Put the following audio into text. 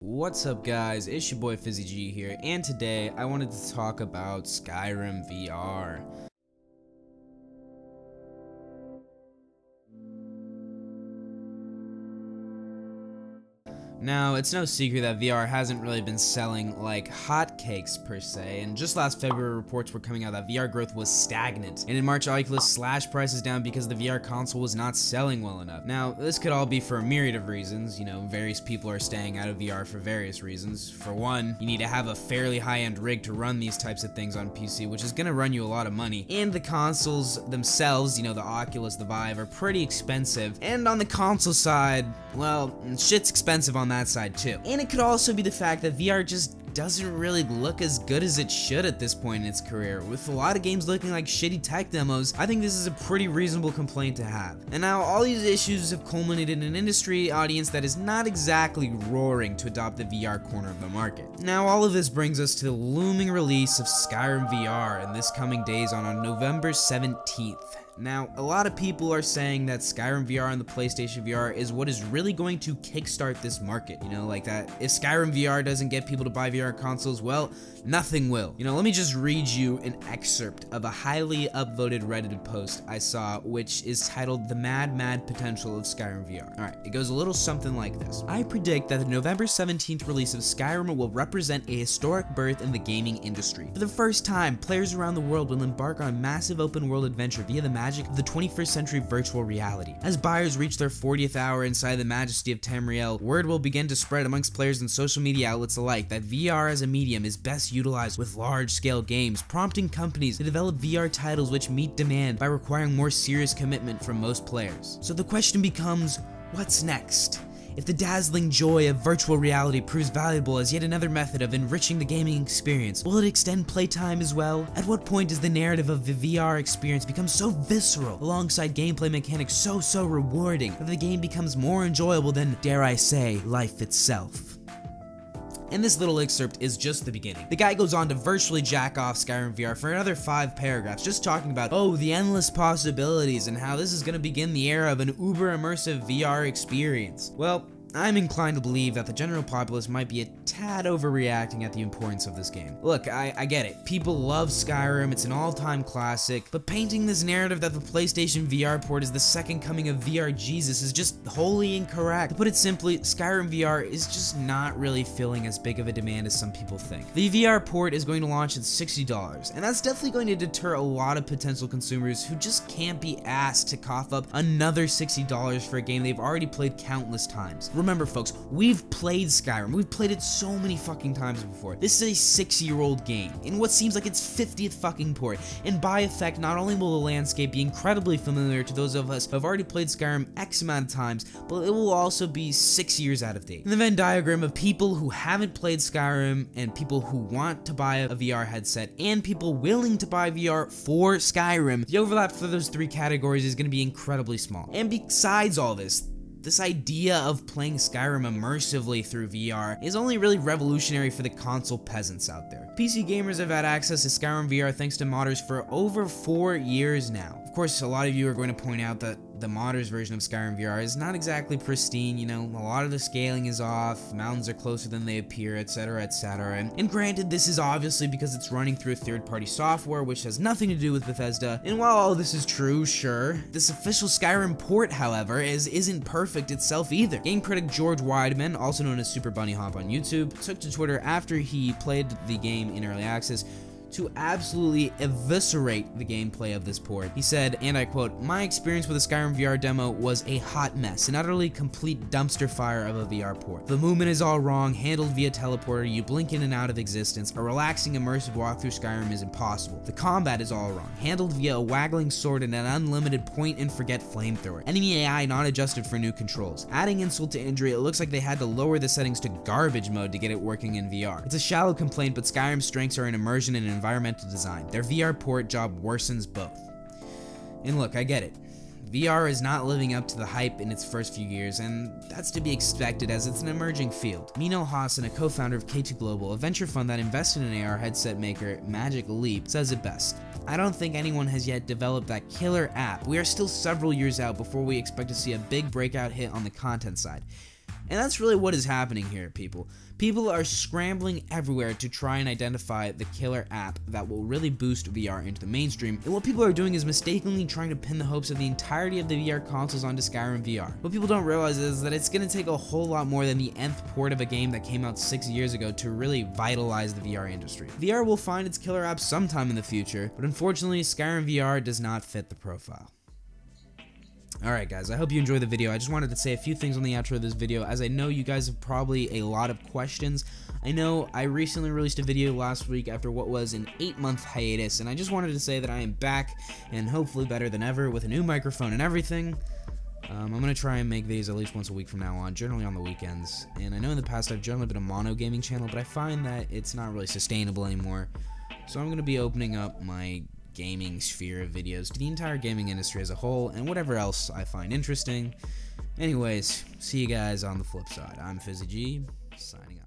What's up guys, it's your boy FizzyG here, and today I wanted to talk about Skyrim VR. Now, it's no secret that VR hasn't really been selling like hotcakes per se, and just last February reports were coming out that VR growth was stagnant, and in March Oculus slashed prices down because the VR console was not selling well enough. Now, this could all be for a myriad of reasons. Various people are staying out of VR for various reasons. For one, you need to have a fairly high-end rig to run these types of things on PC, which is gonna run you a lot of money, and the consoles themselves, the Oculus, the Vive, are pretty expensive, and on the console side, well, shit's expensive on that side too. And it could also be the fact that VR just doesn't really look as good as it should at this point in its career. With a lot of games looking like shitty tech demos, I think this is a pretty reasonable complaint to have. And now all these issues have culminated in an industry audience that is not exactly roaring to adopt the VR corner of the market. Now all of this brings us to the looming release of Skyrim VR in this coming days on November 17th. Now, a lot of people are saying that Skyrim VR and the PlayStation VR is what is really going to kickstart this market, like that if Skyrim VR doesn't get people to buy VR consoles, well, nothing will. Let me just read you an excerpt of a highly upvoted Reddit post I saw, which is titled "The Mad Potential of Skyrim VR." Alright, it goes a little something like this. I predict that the November 17th release of Skyrim will represent a historic birth in the gaming industry. For the first time, players around the world will embark on a massive open world adventure via the magic of the 21st century virtual reality. As buyers reach their 40th hour inside the majesty of Tamriel, word will begin to spread amongst players and social media outlets alike that VR as a medium is best utilized with large-scale games, prompting companies to develop VR titles which meet demand by requiring more serious commitment from most players. So the question becomes, what's next? If the dazzling joy of virtual reality proves valuable as yet another method of enriching the gaming experience, will it extend playtime as well? At what point does the narrative of the VR experience become so visceral, alongside gameplay mechanics so rewarding, that the game becomes more enjoyable than, dare I say, life itself? And this little excerpt is just the beginning. The guy goes on to virtually jack off Skyrim VR for another 5 paragraphs, just talking about, the endless possibilities and how this is going to begin the era of an uber immersive VR experience. Well, I'm inclined to believe that the general populace might be a tad overreacting at the importance of this game. Look, I get it. People love Skyrim, it's an all-time classic, but painting this narrative that the PlayStation VR port is the second coming of VR Jesus is just wholly incorrect. To put it simply, Skyrim VR is just not really filling as big of a demand as some people think. The VR port is going to launch at $60, and that's definitely going to deter a lot of potential consumers who just can't be asked to cough up another $60 for a game they've already played countless times. Remember folks, we've played Skyrim. We've played it so many fucking times before. This is a 6-year-old game in what seems like its 50th fucking port. And by effect, not only will the landscape be incredibly familiar to those of us who have already played Skyrim X amount of times, but it will also be 6 years out of date. In the Venn diagram of people who haven't played Skyrim and people who want to buy a VR headset and people willing to buy VR for Skyrim, the overlap for those 3 categories is going to be incredibly small. And besides all this idea of playing Skyrim immersively through VR is only really revolutionary for the console peasants out there. PC gamers have had access to Skyrim VR thanks to modders for over 4 years now. Of course, a lot of you are going to point out that the modders version of Skyrim VR is not exactly pristine, a lot of the scaling is off, mountains are closer than they appear, etc, etc. And granted, this is obviously because it's running through a third-party software which has nothing to do with Bethesda, and while all this is true, sure, this official Skyrim port, however, isn't perfect itself either. Game critic George Weidman, also known as Super Bunny Hop on YouTube, took to Twitter after he played the game in early access to absolutely eviscerate the gameplay of this port. He said, and I quote, "My experience with the Skyrim VR demo was a hot mess, an utterly complete dumpster fire of a VR port. The movement is all wrong, handled via teleporter, you blink in and out of existence, a relaxing immersive walk through Skyrim is impossible. The combat is all wrong, handled via a waggling sword and an unlimited point and forget flamethrower. Enemy AI not adjusted for new controls. Adding insult to injury, it looks like they had to lower the settings to garbage mode to get it working in VR. It's a shallow complaint, but Skyrim's strengths are in immersion and environmental design. Their VR port job worsens both." And look, I get it. VR is not living up to the hype in its first few years, and that's to be expected as it's an emerging field. Mino Hassan, a co-founder of K2 Global, a venture fund that invested in AR headset maker Magic Leap, says it best. "I don't think anyone has yet developed that killer app. We are still several years out before we expect to see a big breakout hit on the content side. And that's really what is happening here, people. People are scrambling everywhere to try and identify the killer app that will really boost VR into the mainstream, and what people are doing is mistakenly trying to pin the hopes of the entirety of the VR consoles onto Skyrim VR. What people don't realize is that it's going to take a whole lot more than the nth port of a game that came out 6 years ago to really vitalize the VR industry. VR will find its killer app sometime in the future, but unfortunately Skyrim VR does not fit the profile. Alright guys, I hope you enjoyed the video. I just wanted to say a few things on the outro of this video, as I know you guys have probably a lot of questions. I know I recently released a video last week after what was an 8-month hiatus, and I just wanted to say that I am back, and hopefully better than ever, with a new microphone and everything. I'm going to try and make videos at least once a week from now on, generally on the weekends. And I know in the past I've generally been a mono gaming channel, but I find that it's not really sustainable anymore. So I'm going to be opening up my gaming sphere of videos to the entire gaming industry as a whole, and whatever else I find interesting. Anyways, see you guys on the flip side. I'm FizzyG, signing off.